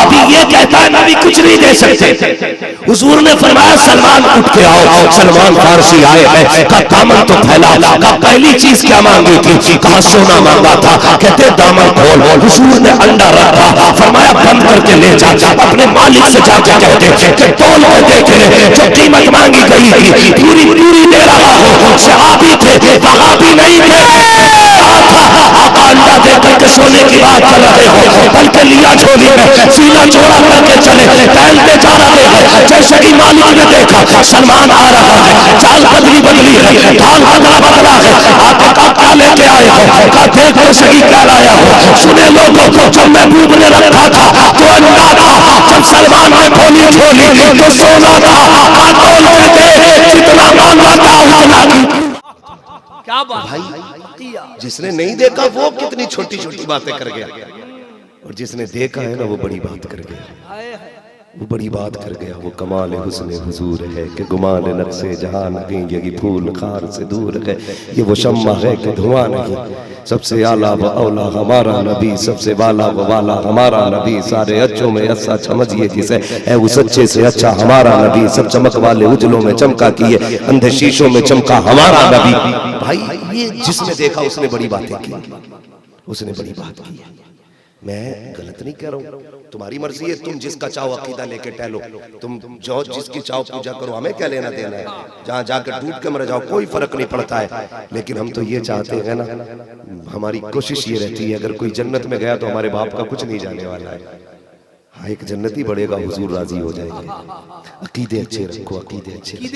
वहाबी ये कहता है नबी कुछ नहीं दे सकते। हुजूर ने फरमाया सलमान उठ के आओ। सलमान फारसी आए हैं, का दामन तो फैला, का पहली चीज क्या मांगी थी, कहा सोना मांगा था, कहते दामन खोल। हुजूर ने अंडा रखा, फरमाया बंद करके ले जा, अपने मालिक से जाके कहते कि तोल के देख ले, जो कीमत मांगी गई थी पूरी पूरी दे रहा हो। सहाबी थे, वहाबी नहीं थे। आका अंडा दे करके सोने की बात कर रहे हो, बल्कि लिया झोली में, सीना चौड़ा करके चले, टहलते जा रहे हैं। जैसे कि मालिक ने देखा सलमान आ रहा है, चाल बदली बदली है, ढाल बदला बदला है, आका का क्या लेके आए हो, का देख लो सही क्या लाया हो। सुने लोगों को, जब महबूब ने रखा था तो अंडा था, जब सलमान ने खोली झोली तो सोना था। तोल के दे, जितना मांगा था उतना। क्या बात भाई, जिसने नहीं देखा वो कितनी छोटी छोटी बातें कर गया, और जिसने देखा है ना वो बड़ी बात कर गया, वो बड़ी बात कर गया। वो कमाल हुस्न हुजूर है कि गुमान नक्शे जहां नहीं, यही फूल खार से दूर है, ये वो शम्मा है कि धुआं नहीं। सबसे आला व औला हमारा नबी, सबसे वाला व वाला हमारा नबी, सारे अच्छों में अच्छा समझिए जिसे है उस अच्छे से अच्छा हमारा नबी। सब चमक वाले उजलों में चमका किए, अंधे शीशों में चमका हमारा नबी। भाई ये जिसने देखा उसने बड़ी बातें की, उसने बड़ी बात की है। मैं गलत नहीं कह रहा हूँ, तुम्हारी मर्जी है, तुम जिसका चाहो अकीदा लेके टहलो, तुम जो जिसकी चाहो पूजा करो, हमें क्या लेना देना है। जहाँ जाकर डूब के मर जाओ कोई फर्क नहीं पड़ता है। लेकिन हम तो ये चाहते हैं ना, हमारी कोशिश ये रहती है अगर कोई जन्नत में गया तो हमारे बाप का कुछ नहीं जाने वाला है। हाँ, एक जन्नती बढ़ेगा, हुजूर राजी हो जाएंगे। अकीदे अच्छे रखो, अकीदे अच्छे रखो,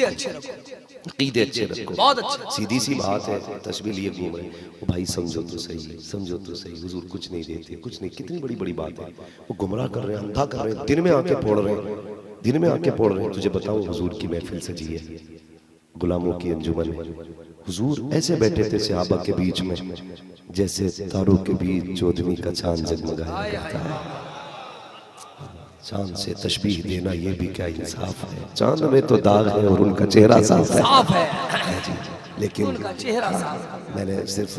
अकीदे अच्छे रखो। बहुत अच्छा, सीधी सी बात है। तस्बीह लिए घूम रहे वो भाई, समझो तो सही, समझो तो सही, हुजूर कुछ नहीं देते, कुछ नहीं। कितनी बड़ी बड़ी बात है। वो गुमराह कर रहे हैं, अंधा कर रहे हैं, दिन में आके फोड़ रहे हैं, दिन में आके फोड़ रहे हैं। तुझे बताऊं, हुजूर की महफिल सजी है, गुलामों की अंजुमन है। हुजूर ऐसे बैठे थे सहाबा के बीच में जैसे तारों के बीच चौदहवीं का चांद जगमगाया करता है। चांद से तशबीह देना ये भी क्या इंसाफ है। चांद में तो दाग है और उनका चेहरा साफ है जी, लेकिन उनका चेहरा साफ। मैंने सिर्फ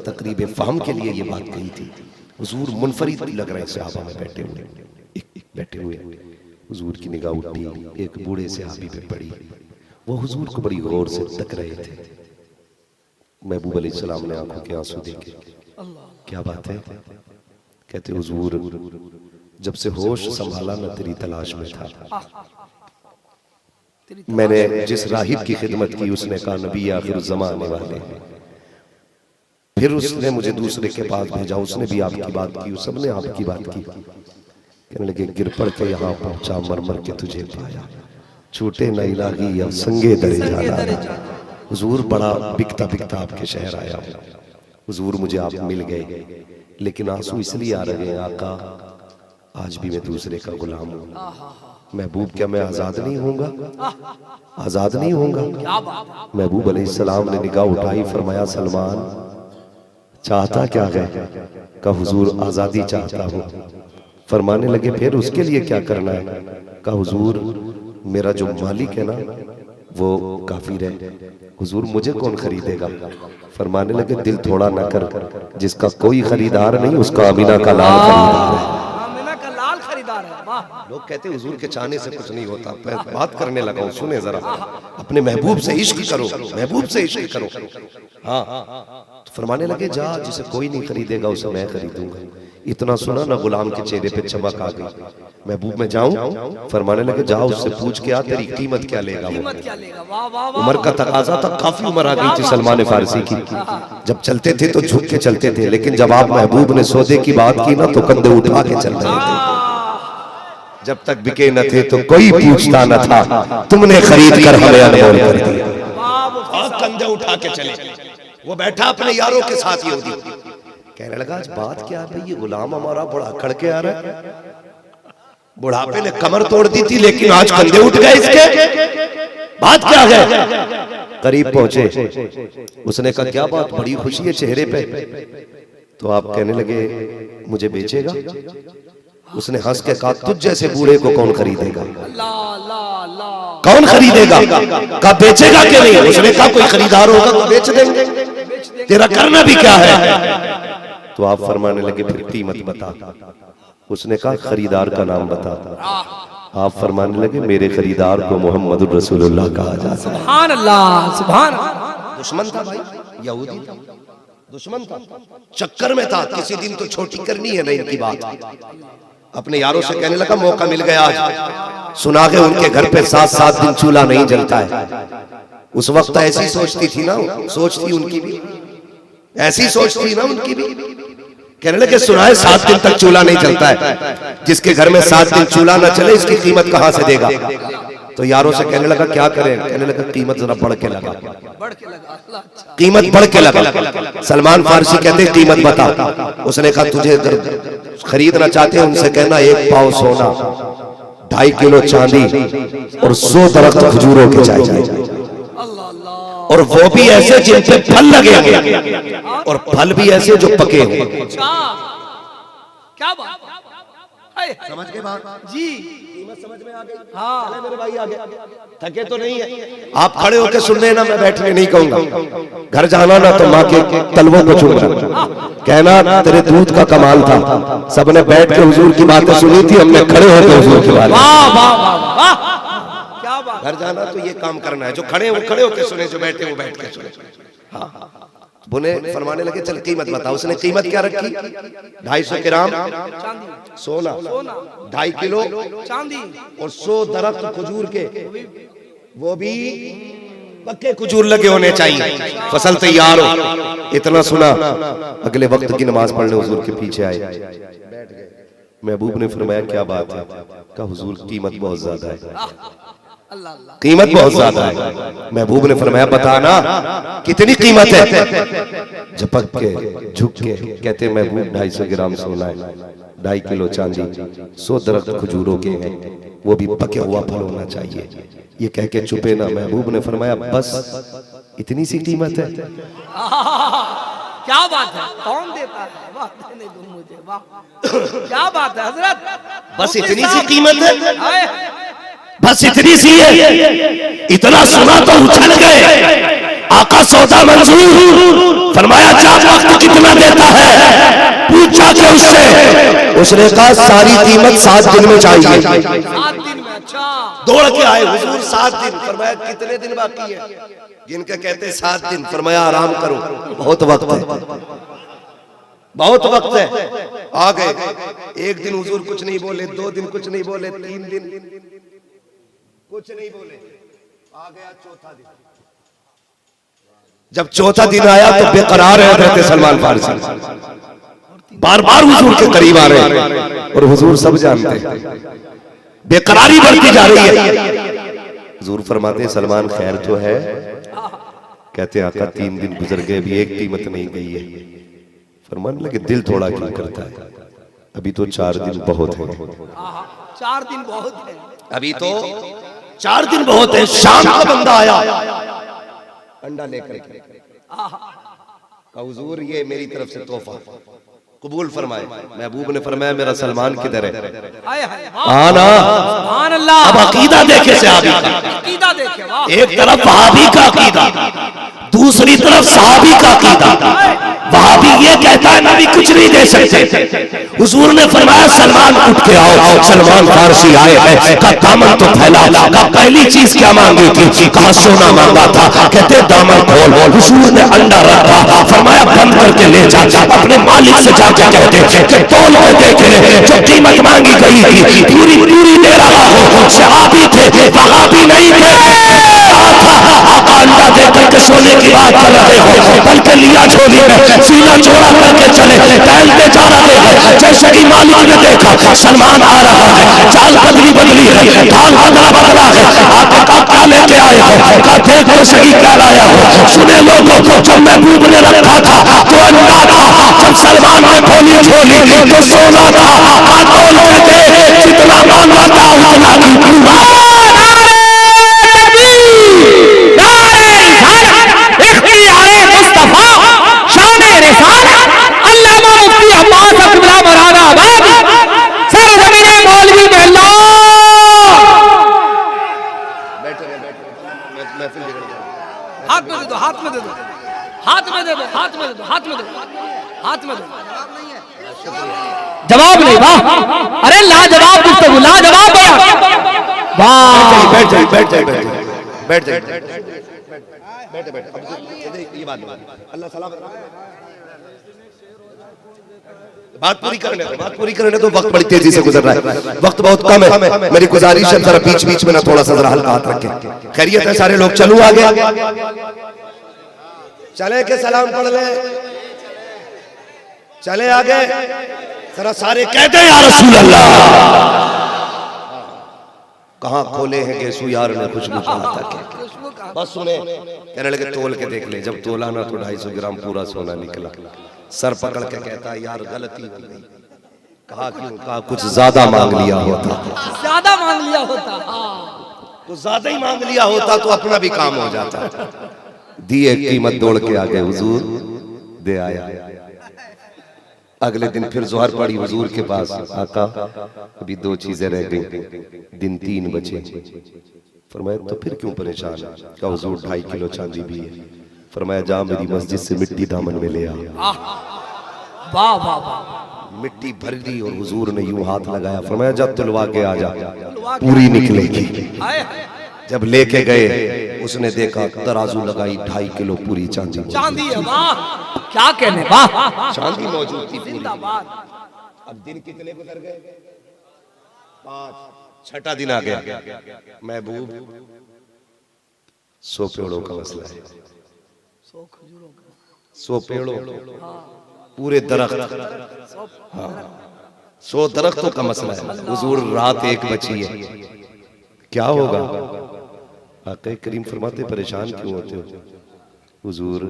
तकरीब फहम के लिए ये बात कही थी। हुजूर मुनफरिद लग रहे हैं सहाबा में बैठे हुए। हुजूर की निगाह उठी, एक बूढ़े सहाबी पे पड़ी। वो हुजूर को बड़ी गौर से तक रहे थे। महबूब अलैहिस्सलाम ने आंखों के आंसू देखे, क्या बात है। कहते हुजूर जब से होश संभाला मैं तेरी तलाश में था। मैंने जिस राहिब की खिदमत की उसने कहा नबी आखिर ज़माने वाले। फिर उसने मुझे दूसरे के पास भेजा, उसने भी आपकी बात की, सबने आपकी बात की। कहने लगे गिर पड़ के यहाँ पहुंचा, मर मर के तुझे पाया, छूटे न इलाही अब संगे दरे जाना। हुजूर बड़ा बिकता बिकता आपके शहर आया हूँ। हुजूर मुझे आप मिल गए, लेकिन आंसू इसलिए आ रहे हैं आका, आज भी मैं दूसरे का गुलाम हूँ। महबूब क्या मैं आजाद नहीं होऊंगा, आजाद नहीं होऊंगा। महबूब अलैहिस्सलाम ने निगाह उठाई, फरमाया सलमान चाहता क्या है। का हुजूर आजादी चाहता हूँ। फरमाने लगे फिर उसके लिए क्या करना है। का हुजूर मेरा जो मालिक है ना वो काफिर है, हुजूर मुझे कौन खरीदेगा। फरमाने लगे दिल थोड़ा ना कर, जिसका कोई खरीदार नहीं उसका अमीना का लाल खरीदार है। लोग कहते हैं हुजूर के चाहने से कुछ नहीं होता। बात करने लगा हूं, सुने जरा। अपने महबूब से इश्क करो, महबूब से इश्क करो। हाँ, तो फरमाने लगे जा, जिसे कोई नहीं खरीदेगा उसे मैं खरीदूंगा। इतना सुना ना गुलाम के चेहरे पे चमक आ गई। महबूब में जाऊं, फरमाने लगे जाओ उससे पूछ के आ तेरी कीमत क्या लेगा वो। उमर का तकाजा था, काफी उम्र आ गई थी सलमान फारसी की। जब चलते थे तो झुक के चलते थे, लेकिन जब आप महबूब ने सौदे की बात की ना तो कंधे उठा के चल रहे थे। जब तक बिके न थे तो कोई पूछता न था, तुमने खरीद कर हमें अनमोल कर दिया। कंधे उठा के चले। वो बैठा अपने यारों के साथ यहूदी, कहने लगा आज बात क्या है, ये गुलाम हमारा बड़ा अकड़ के आ रहा है। बुढ़ापे ने कमर तोड़ दी थी लेकिन आज कंधे उठ गए इसके, बात क्या है। करीब पहुंचे, उसने कहा क्या बात, बड़ी खुशी है चेहरे पे। तो आप कहने लगे मुझे बेचेगा। उसने हंस के कहा तुझ जैसे बूढ़े को कौन खरीदेगा, कौन खरीदेगा। कहा बेचेगा कि नहीं। उसने कहा कोई खरीदार होगा तो बेच देंगे, तेरा करना भी क्या है। तो आप फरमाने लगे फिर कीमत बता। उसने कहा खरीदार का नाम बता। आप फरमाने लगे मेरे खरीदार को मोहम्मद रसूलुल्लाह कहा जाता है। सुभान अल्लाह, सुभान अल्लाह। दुश्मन था भाई, यहूदी था, दुश्मन था, चक्कर में था। किसी दिन तो छोटी करनी है ना इनकी बात। अपने यारों से कहने लगा मौका मिल गया आज। सुना के उनके घर पे 7-7 दिन चूल्हा नहीं जलता है। उस वक्त ऐसी सोचती थी ना, सोच थी उनकी भी, ऐसी सोच थी ना उनकी भी। कहने लगे सुना है 7 दिन तक चूल्हा नहीं चलता है। जिसके घर में 7 दिन चूल्हा ना चले इसकी कीमत कहां से देगा। तो यारों से कहने लगा क्या करें। कहने लगा कीमत जरा बढ़ के लगा, कीमत बढ़ के लगा। सलमान फारसी कहते कीमत बता। उसने कहा तुझे अगर खरीदना चाहते हैं उनसे कहना 1 पाव सोना, 2.5 किलो चांदी और 100 दरख्त खजूरों के चाहिए। और वो भी ऐसे जिन पे फल लगे हों, और फल भी ऐसे जो पके हों। क्या बात, समझ के बात जी, कीमत समझ में आ गई। हाँ चले मेरे भाई आगे, थके तो नहीं है। आप खड़े होकर सुन रहे ना, मैं बैठने नहीं कहूंगा। घर जाना ना तो माँ के तलवों को चूमना, कहना तेरे दूध का कमाल था। सबने बैठ के हुजूर की बातें सुनी थी, हमने खड़े होकर हुजूर की बातें। वाह वाह वाह, क्या बात। घर जाना तो ये काम करना है, जो खड़े वो खड़े होकर सुने, जो बैठे वो बैठ के सुने। हाँ बुने फरमाने लगे चल कीमत बता। उसने कीमत क्या रखी, 250 ग्राम सोना, 2.5 किलो चांदी और 100 दरख्त खजूर के, वो भी पक्के खजूर लगे होने चाहिए, फसल तैयार हो। इतना सुना, अगले वक्त की नमाज पढ़ने हुजूर के पीछे आए, बैठ गए। महबूब ने फरमाया क्या बात है। कहा हुजूर कीमत बहुत ज्यादा है, कीमत बहुत ज्यादा है। महबूब ने फरमाया बताना कितनी कीमत है। झपक के झुक के कहते महबूब 250 ग्राम सोना है, 2.5 किलो चांदी, 100 दरख्त खजूरों के हैं, वो भी पके हुआ फल होना चाहिए। ये कह के चुपे ना। महबूब ने फरमाया बस इतनी सी कीमत है। क्या बात है, कौन देता है, वाह देने दो मुझे, वाह क्या बात है हजरत, बस इतनी सी कीमत है, बस इतनी सी है। इतना सुना तो उछल गए। आका सौदा मंजूर। फरमाया चार वक्त कितना देता है, पूछा कि उससे, उसने कहा सारी कीमत 7 दिन में चाहिए। 7 दिन में, अच्छा। दौड़ के आए हुजूर 7 दिन। फरमाया कितने दिन बाकी है। जिनका कहते 7 दिन, फरमाया आराम करो, बहुत वक्त है, बहुत वक्त है। आ गए। 1 दिन हुजूर कुछ नहीं बोले, 2 दिन कुछ नहीं बोले, 3 दिन कुछ नहीं बोले। आ गया चौथा दिन। जब चौथा दिन आया तो बेकरार है हज़रत सलमान फारसी, बार बार हुजूर के करीब आ रहे हैं और हुजूर सब जानते हैं, बेकरारी बढ़ती जा रही है। हुजूर फरमाते हैं सलमान खैर तो है। कहते हैं आका 3 दिन गुजर गए, अभी एक कीमत नहीं गई है। फरमाने लगे दिल थोड़ा क्यों करता है, अभी तो 4 दिन बहुत है। 4 दिन बहुत है, अभी तो 4 दिन बहुत है। शाम का बंदा आया अंडा लेकर के, हुजूर ये मेरी तरफ से तोहफा कबूल फरमाए। महबूब ने फरमाया मेरा सलमान किधर है। आना सुभान अल्लाह। अब अकीदा देखे सहाबी का, अकीदा देखे, वाह। एक तरफ वहाबी का अकीदा, दूसरी तरफ सहाबी का अकीदा। वहाबी ये कहता है नबी कुछ नहीं दे सकते। हुजूर ने फरमाया सलमान उठ के आओ। सलमान फारसी आए हैं, का दामन तो फैला। का पहली चीज क्या मांगी थी, कहा सोना मांगा था। कहते दामन खोल। हुजूर ने अंडा रखा, फरमाया बंद करके ले जा, अपने मालिक से जाके कहते कि तोल के देखे, जो कीमत मांगी गई थी पूरी पूरी दे रहा हो। सहाबी थे, वहाबी नहीं थे। आका अंडा दे करके सोने की बात कर रहे हो, बल्कि लिया झोली में, सीना चौड़ा करके चले, टहलते जा रहे हैं। जैसे ही मालिक ने देखा सलमान आ रहा है, चाल बदली है, ढाल बदला है। आके का क्या लेके आए हो, का देख तो सही क्या लाया हो। सुने लोगों, जब महबूब ने रखा था तो अंडा था, जब सलमान ने खोली झोली तो सोना था। का तोल के दे, जितना मांगा था उतना की। हाथ में दे दो, हाथ में दे दो, हाथ में दे दो, हाथ में दे दो, हाथ में दो, हाथ में दो। जवाब नहीं, वाह, अरे लाजवाब गुफ्तगू, लाजवाब बयान, वाह। बैठ जाइए, बैठ जाइए, बैठ जाइए, बैठ जाइए, बैठे बैठे, ये बात अल्लाह सलामत। बात पूरी करने दो, वक्त बड़ी तेजी से गुजर रहा है, वक्त बहुत कम है। मेरी गुजारिश है जरा बीच बीच में ना थोड़ा सा जरा हल्का हाथ रखें। खैरियत है सारे लोग? चलूं आगे, चले के सलाम पढ़ ले, चले आगे जरा सारे कहते हैं या रसूल अल्लाह। कहाँ खोले हैं गेसू यार ने खुशबू चाहता क्या, बस सुने कहने लगे तोल के देख ले, जब तोला ना तो 250 ग्राम पूरा सोना निकला। सर पकड़ के कहता है यार गलती हो गई। कहा क्यों? कहा कुछ ज्यादा मांग लिया होता, ज्यादा मांग लिया होता, तो ज्यादा ही मांग लिया होता तो अपना भी काम हो जाता। दिए कीमत दौड़ के आ गए, हुजूर दे आया। अगले दिन फिर जोहर पड़ी हुजूर के पास, आका अभी 2 चीजें रह गई, दिन 3 बचे। फरमाया तो फिर क्यों परेशान है? कहा हुजूर 2.5 किलो चांदी भी है। फरमाया जा मेरी मस्जिद से मिट्टी दामन में ले आ। वाह वाह वाह, मिट्टी भर ली और हुजूर ने यूं हाथ लगाया, फरमाया जब तुलवा के आ जा, पूरी निकलेगी। जब लेके गए उसने देखा तराजू लगाई, 2.5 किलो पूरी चांदी है। वाह क्या कहने, वाह, चांदी मौजूद थी पूरी। अब दिन कितने गुजर गए? 5। छठा दिन आ गया। महबूब 100 पेड़ों का मसला है, 100 पेड़ों, पूरे दरख्त, हाँ 100 दरख्तों का मसला है। हुजूर रात 1 बची है, क्या होगा? आक़ा करीम फरमाते परेशान क्यों होते हो? हुजूर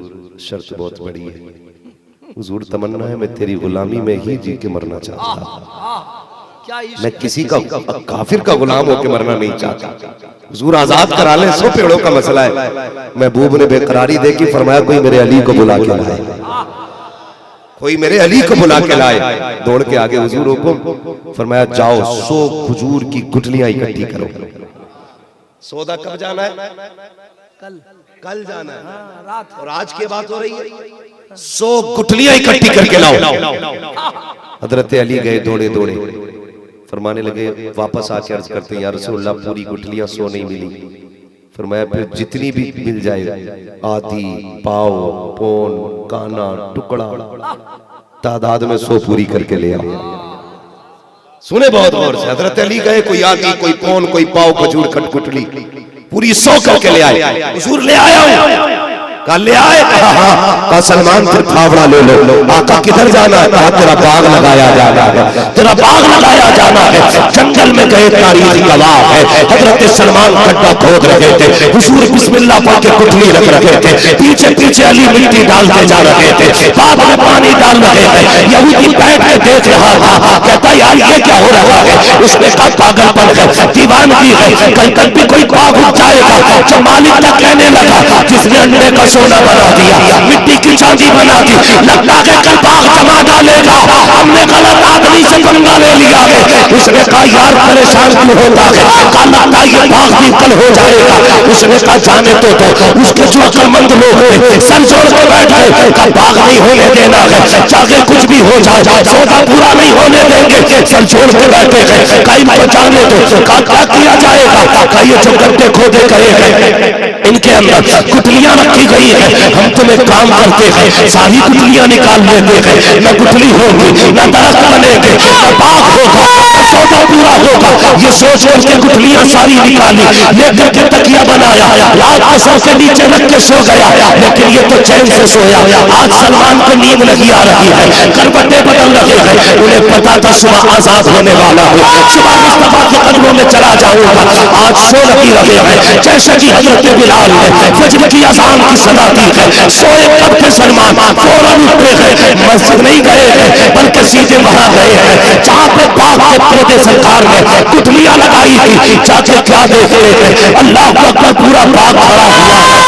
शर्त बहुत बड़ी है। हुजूर तमन्ना है मैं तेरी गुलामी में ही जी के मरना चाहता, मैं किसी का काफिर का गुलाम होकर मरना नहीं चाहता। हुजूर आजाद करा ले, 100 पेड़ों का मसला है। महबूब ने बेकरारी देखी, फरमाया कोई मेरे अली को बुला के लाए, कोई मेरे अली को बुला के लाए। दौड़ के आगे हुजूर हुक्म, फरमाया जाओ 100 खजूर की गुठलियां इकट्ठी करो। सौदा कब जाना है? कल जाना है, रात। और आज की बात हो रही है 100 गुठलियां इकट्ठी करके लाओ। हजरत अली गए दौड़े दौड़े, फरमाने लगे, वापस आके अर्ज करते या रसूलल्लाह पूरी गुठलियां 100 नहीं मिली। फरमाया फिर जितनी भी मिल जाए, आधी, पाव, पौन, काना, टुकड़ा, तादाद में 100 पूरी करके ले आओ। सुने बहुत गौर से, हजरत अली गए, कोई आधी, कोई पौन, कोई पाव, खजूर, खटकुटली पूरी 100 करके ले आए। हुजूर ले आया, कहा ले आए? कहा सलमान फिर फावड़ा ले लो। आका किधर जाना है? कहा तेरा बाग लगाया जाना है, तेरा बाग लगाया जाना है। जंगल में गए, तारीख गवाह है, हजरत सलमान खड्डा खोद रहे थे, हुजूर बिस्मिल्लाह पढ़ के गुठली रख रहे थे, पीछे पीछे अली मिट्टी डालते जा रहे थे, बाग में पानी डाल रहे थे। यहूदी बैठ के देख रहा था, कहता यार ये क्या हो रहा है? उसने कहा पागलपन है, दीवानगी है, कल भी कोई बाग उठ जाएगा। जो मालिक तक कहने लगा, जिसने अंडे का सोना बना दिया, मिट्टी की चांदी बना दी, लगता है कल बाग जमा डालेगा, हमने गलत आदमी से पंगा ले लिया है। उसने कहा यार परेशान क्यों होता है? कहा लगता है ये बाग भी कल हो जाएगा। उसने कहा जाने तो उसके जो अक्लमंद लोग हैं सर जोड़ के बैठ गए, कहा बाग नहीं होने देना है, चाहे कुछ भी हो जाए, सौदा पूरा नहीं होने देंगे, सर जोड़ के बैठे हैं। कहीं को जाने तो कहा क्या किया जाएगा? कहा ये जो गड्ढे खोदे गए हैं इनके अंदर गुठलियां रखी गई है, हम तुम्हें काम करते हैं, सारी गुठलियां निकाल लेते हैं, न गुठली होगी, न दरख्त बनेंगे, न बाग होगा, न सौदा पूरा होगा। ये सोच के गुठलियां सारी निकाली, लेकर के तकिया बनाया, रात को सर के नीचे रख के सो गया, लेकिन ये तो चैन से सोया। आज सलमान को नींद नहीं आ रही है, करवटें बदल रहे हैं, उन्हें पता था सुबह आजाद होने वाला हूँ, सुबह मुस्तफा के कदमों में चला जाऊंगा। आज सो नहीं रहे हैं, जैसे कि हजरत बिलाल ने फजर की अज़ान की सदा दी है, सोए कब थे सलमान, फौरन उठे हैं, मस्जिद नहीं गए हैं, बल्कि सीधे वहां गए हैं जहां पे बाग के पौधे सरकार ने गुठलियां लगाई थी। जाके क्या देखते हैं, अल्लाह अकबर, पूरा बाग भरा हुआ है,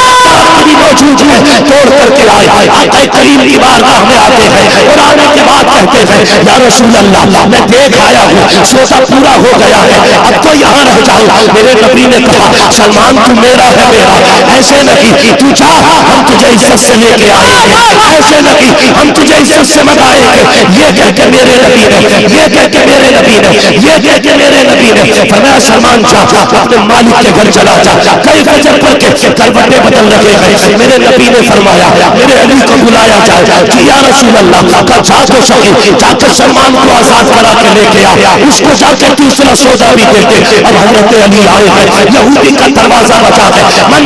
भी मौजूद है, तोड़ करके आए। आका करीम की बारगाह में आते हैं और आने के बाद कहते हैं या रसूल अल्लाह मैं देख आया हूँ, सोचा पूरा हो गया है, अब तो यहाँ रह जाऊंगा। मेरे नबी ने कहा सलमान तू मेरा है मेरा, ऐसे नहीं तू चाह हम तुझे इज्जत से लेके आएंगे, ऐसे नहीं हम तुझे इज्जत से मनाएंगे। ये कह के मेरे नबी ने, ये कह के मेरे नबी ने, ये कह के मेरे नबी ने फरमाया सलमान चाह अपने मालिक के घर चला जा। कई गजब पढ़ के करवटें बदल रहे हैं। मेरे नबी ने फरमाया मेरे अली को बुलाया जाए कि या रसूल अल्लाह का जाकर सके, जाकर सलमान को आजाद करा के लेके आ, उसको जाकर दूसरा सौदा भी देते। अब हजरत अली आए हैं, यहूदी का दरवाजा बजा है, मन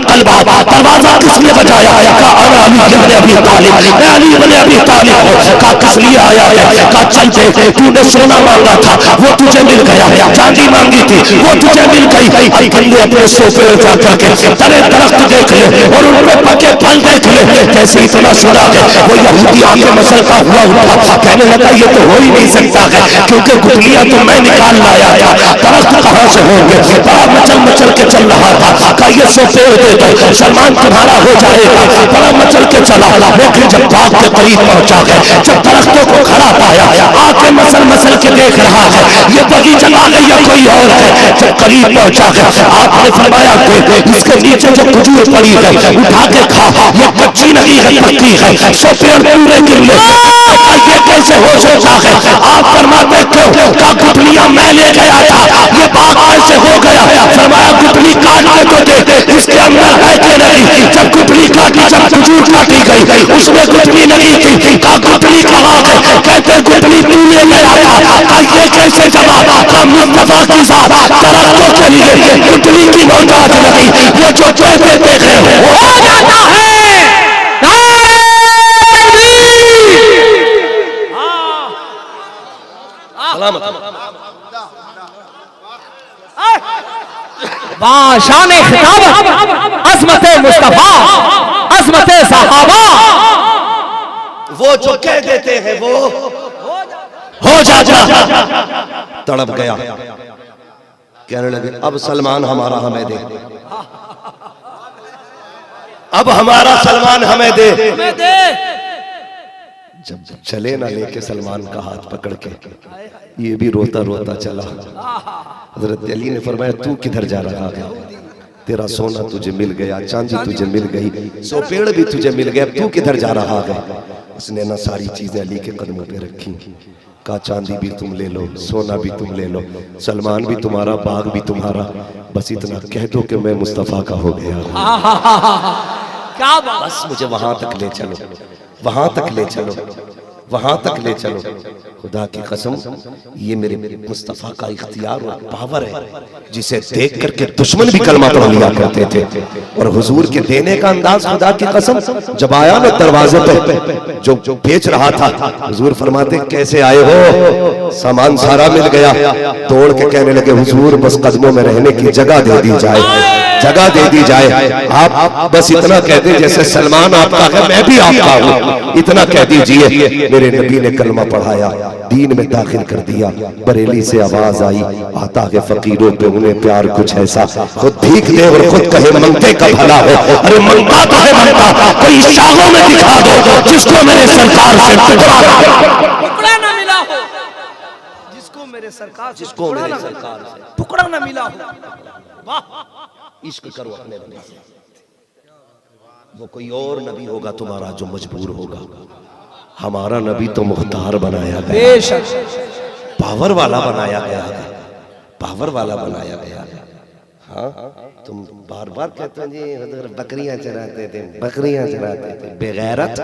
कलबा दरवाजा किसने बजाया? का अना अली इब्न अबी तालिब, मैं अली इब्न अबी तालिब हूं। का किस लिए आया है? का चल दे, तूने सोना मांगा था वो तुझे मिल गया, चांदी मांगी थी वो तुझे मिल गई। अब बंदे अपने सोफे पर जाकर के तले दरख्त देख ले और उन पे पके फल देख ले, कैसे इतना सोना है। वो यहूदी आके मसलता हुआ उठा, कहने लगा ये तो हो ही नहीं सकता है, क्योंकि गुठलियां तो मैं निकाल लाया था, दरख्त कहां से होंगे? बड़ा मचल मचल के चल रहा था। का ये सोफे दे दो, सलमान तुम्हारा हो जाएगा। बड़ा मचल के चला, लेकिन जब बाग के करीब पहुंचा है, जब दरख्तों को खड़ा पाया, आके मसल मसल के देख रहा है ये बगीचा आ गई या कोई और है। जब करीब पहुंचा है आपने फरमाया इसके नीचे जो खजूर पड़ी है उठा के खा, ये कच्ची नहीं है पक्की है, सो पेड़ पूरे गिरले। ये कैसे हो सकता है? आप फरमाते क्यों? का गुठलियां मैं ले गया था, ये बाग कैसे हो गया? फरमाया गुठली काट के तो दे, इसके अंदर है कि नहीं? जब गुठली काटी, जब खजूर काटी गई उसमें गुठली नहीं थी। का गुठली कहाँ है? कहते गुठली तू ले गया था। ये कैसे जमा? का मुस्तफा की जात तरक्कों के लिए गुठली की मोहताज नहीं, वो जो कहते देखे हो जाता है। शान खिताबत, अज़मत मुस्तफा, अज़मत सहाबा, वो जो कह देते हैं वो हो जाता। तड़प गया, कहने लगे अब सलमान हमारा हमें दे, अब हमारा सलमान हमें दे। जब चले ना लेके सलमान का हाथ पकड़ के, ये भी रोता रोता चला। हजरत अली ने फरमाया तू किधर जा रहा है? तेरा सोना तुझे मिल गया, चांदी तुझे मिल गई, सो पेड़ भी तुझे मिल गया, तू किधर जा रहा है? उसने ना सारी चीजें अली के कदमों पे रखी। का चांदी भी तुम ले लो, सोना भी तुम ले लो, सलमान भी तुम्हारा, बाग भी तुम्हारा, बस इतना कह दो कि मैं मुस्तफा का हो गया। क्या बात! बस मुझे वहां तक ले चलो, वहां तक ले चलो, वहां तक ले चलो। खुदा की कसम ये मेरे मुस्तफा का इख्तियार और पावर है, जिसे देख करके दुश्मन भी कलमा पढ़ लिया करते थे। और हुजूर के देने का अंदाज, खुदा की कसम जब आया ना दरवाजे पे जो बेच रहा था, हुजूर फरमाते कैसे आए हो? सामान सारा मिल गया। तोड़ के कहने लगे हुजूर बस कदमों में रहने की जगह दे दी जाए, जगह दे दी जाए। आप बस इतना कह दे जैसे सलमान आपका है मैं भी आपका हूँ, इतना कह दीजिए। मेरे नबी ने कलमा पढ़ाया, दीन में दाखिल कर दिया। बरेली से आवाज आई, आता है फकीरों पे उन्हें प्यार कुछ ऐसा, खुद भीख दे और खुद कहे मंगते का भला हो। अरे मंगता तो है मंगता, कोई शाहों में दिखा दो जिसको मेरे सरकार से टुकड़ा ना मिला हो, जिसको मेरे सरकार से टुकड़ा ना मिला हो। वाह! इश्क करो अपने नबी से, वो कोई और नबी होगा तुम्हारा जो मजबूर होगा, हमारा नबी तो मुख्तार बनाया गया, बेशक पावर वाला बनाया गया है, पावर वाला बनाया गया है। हाँ तुम बार बार कहते हो जी बकरियां चराते थे, बकरियां चराते थे, बेगैरत।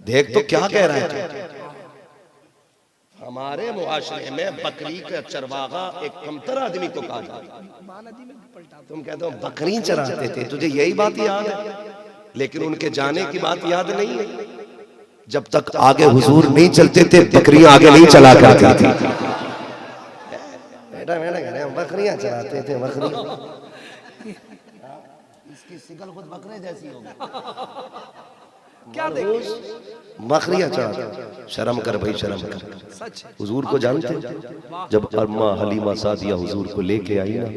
देख तो क्या कह रहा है, हमारे मुआशरे में बकरी का चरवाहा एक कमतर आदमी को कहा जाता है। तुम कहते हो बकरी चराते थे, तुझे यही बात याद है, लेकिन उनके जाने की बात याद नहीं है। जब तक आगे हुजूर नहीं चलते थे बकरियां आगे नहीं चला करती थी। बेटा बकरियां चराते थे, बकरियां इसकी शिकल खुद बकरे जैसी होगी, क्या देखो बकरियां चराते। शर्म कर भाई, शर्म कर। हुजूर को जानते? जब अम्मा हलीमा सादिया हुजूर को लेके आई ना,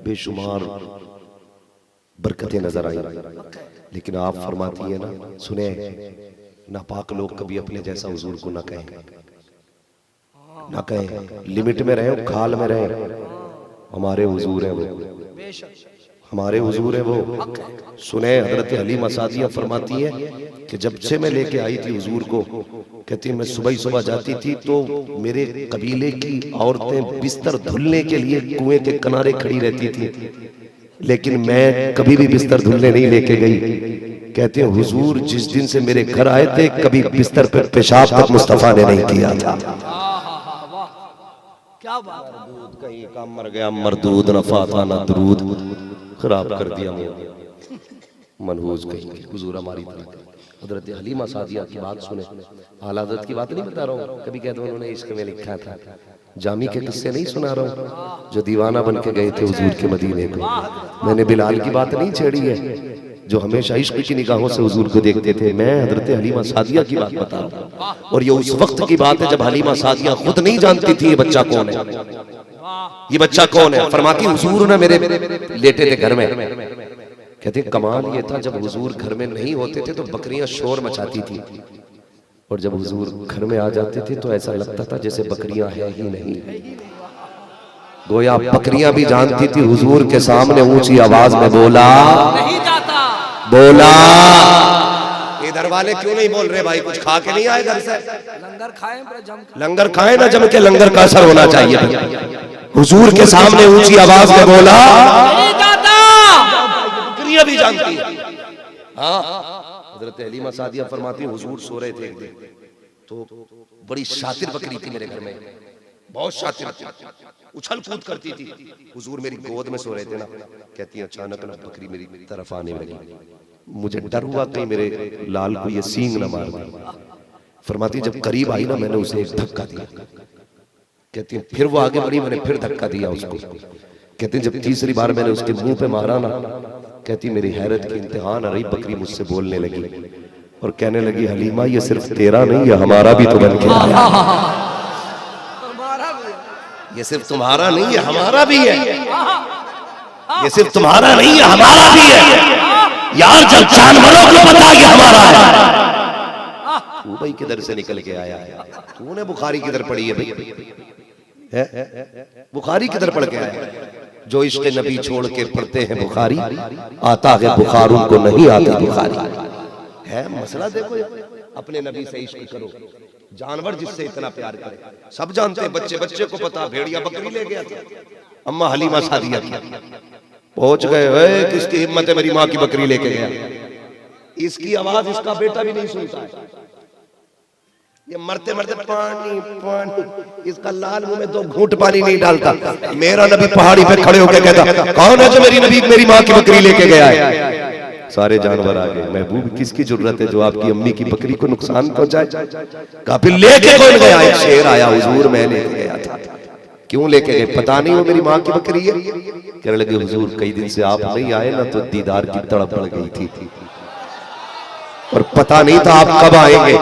बेशुमार बरकतें नजर आई, लेकिन आप फरमाती है ना, सुने नापाक लोग कभी अपने जैसा हुजूर को ना कहें, ना कहें। लिमिट में रहे, खाल में रहे, हमारे हुजूर हैं वो, बेशक हमारे हुजूर हैं वो। सुने हजरत हलीमा सादिया फरमाती है कि जब से मैं लेके आई थी हुजूर को, कहती है मैं सुबह ही सुबह जाती थी तो मेरे कबीले की औरतें बिस्तर धुलने के लिए कुएं के किनारे खड़ी रहती थी, लेकिन मैं कभी भी बिस्तर धुलने नहीं लेके गई। कहते हैं हुजूर जिस दिन से मेरे घर आए थे कभी बिस्तर पर पेशाब तक मुस्तफा ने नहीं किया था। क्या बात है। मरदूद कहीं का मर गया, मरदूद न फाता न दरूद, खराब कर दिया मनहूस कहीं। हुजूर हमारी तरह हजरत हलीमा सादिया की बात सुने, आला हज़रत की बात नहीं बता रहा हूँ, कभी कहते हैं उन्होंने इश्क में लिखा था, जामी के किस्से नहीं सुना रहा हूँ जो दीवाना बन के गए थे हुजूर के मदीने को। मैंने बिलाल की बात नहीं छेड़ी है जो हमेशा इश्क की निगाहों से हुजूर को देखते थे, मैं हजरत हलीमा सादिया की बात बता रहा हूँ। और ये उस वक्त की बात है जब हलीमा सादिया खुद नहीं जानती थी ये बच्चा कौन है, ये बच्चा कौन है। फरमाती हुजूर ने मेरे लेटे थे घर में, कहते कमाल ये था जब हुजूर घर में नहीं होते थे तो बकरियां शोर मचाती थी, और जब हुजूर घर में आ जाते थे तो ऐसा लगता था जैसे बकरियां है ही नहीं। गोया बकरियां भी जानती थी हुजूर के सामने ऊंची आवाज में बोला नहीं जाता, बोला। इधर वाले क्यों नहीं बोल रहे भाई, कुछ खा के नहीं आए घर से? लंगर खाएं पर जम के। लंगर खाए ना जम के, लंगर का असर होना चाहिए। हुजूर के सामने ऊंची आवाज में बोला नहीं जाता, बकरियां भी जानती है। हाँ हजरत हलीमा सादिया फरमाती हुजूर सो रहे थे एक दिन, तो बड़ी शातिर बकरी थी मेरे घर में, बहुत शातिर, उछल कूद करती थी। हुजूर मेरी गोद में सो रहे थे ना, कहती अचानक ना बकरी मेरी तरफ आने लगी, मुझे डर हुआ कहीं मेरे लाल को ये सींग न मार दे। फरमाती जब करीब आई ना मैंने उसे एक धक्का दिया, कहती है फिर वो आगे बढ़ी, मैंने फिर धक्का दिया उसको। कहती जब तीसरी बार मैंने उसके मुंह पे मारा ना, कहती मेरी हैरत की इंतहा न रही, बकरी मुझसे बोलने लगी और कहने लगी हलीमा ये सिर्फ तेरा नहीं ये हमारा भी तो बन के आया, हमारा भी है। ये सिर्फ तुम्हारा नहीं है हमारा भी है, ये सिर्फ तुम्हारा नहीं है हमारा भी है। यार जब जानवरों को पता कि हमारा है, तू भाई किधर से निकल के आया है? तूने बुखारी किधर पढ़ी है भाई? बुखारी किधर पढ़ के आया? जो इश्क नबी छोड़ के पढ़ते हैं बुखारी, आता है बुखार उनको नहीं आती बुखारी। है मसला देखो, अपने नबी से इश्क करो, जानवर जिससे इतना प्यार करे। सब जानते हैं, बच्चे बच्चे को पता, भेड़िया बकरी ले गया था, अम्मा हलीमा सादिया की पहुंच गए, किसकी हिम्मत है मेरी माँ की बकरी लेके गया। इसकी आवाज इसका बेटा भी नहीं सुनता है, ये मरते मरते पानी पानी, इसका लाल मुंह में 2 घूंट पानी नहीं डालता। मेरा नबी पहाड़ी पे खड़े होकर कहता कौन है जो मेरी नबी मेरी माँ की बकरी लेके गया है? सारे जानवर आ गए, महबूब किसकी जरूरत है जो आपकी अम्मी की बकरी को नुकसान पहुंचाए? कहा फिर लेके कौन गया? एक शेर आया, हुजूर मैं लेके गया था। क्यों लेके गए? पता नहीं वो मेरी माँ की बकरी है। कहने लगे हुजूर कई दिन से आप नहीं आए ना तो दीदार की तड़प बढ़ गई थी और पता नहीं था आप कब आएंगे।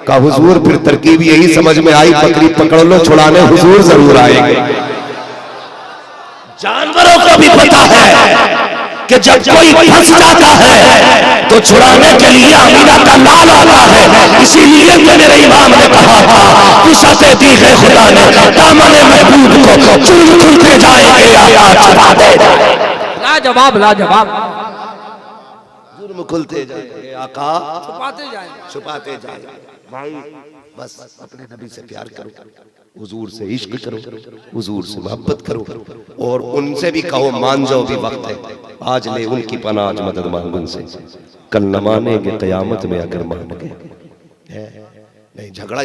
का हुजूर फिर तरकीब यही समझ में आई, बकरी पकड़ लो छुड़ाने हुजूर जरूर आएंगे। जानवरों को भी पता है कि जब कोई फंस जाता है तो छुड़ाने के लिए अमीना का लाल आता है। इसीलिए मेरे इमाम ने कहा था कुशाते दी है खुदा ने दामन महबूब को चुन चुनते जाएंगे या छुपा दे। लाजवाब लाजवाब, जुर्म खुलते जाएंगे आका, छुपाते जाएंगे, छुपाते जाएंगे। भाई बस अपने नबी से प्यार करो, हुजूर से इश्क करो, हुजूर से मोहब्बत करो और उनसे भी कहो मान जाओ भी वक्त है, आज ले उनकी पनाह, आज मदद मांग उनसे, कल न मानेंगे कयामत में अगर मान गए। नहीं झगड़ा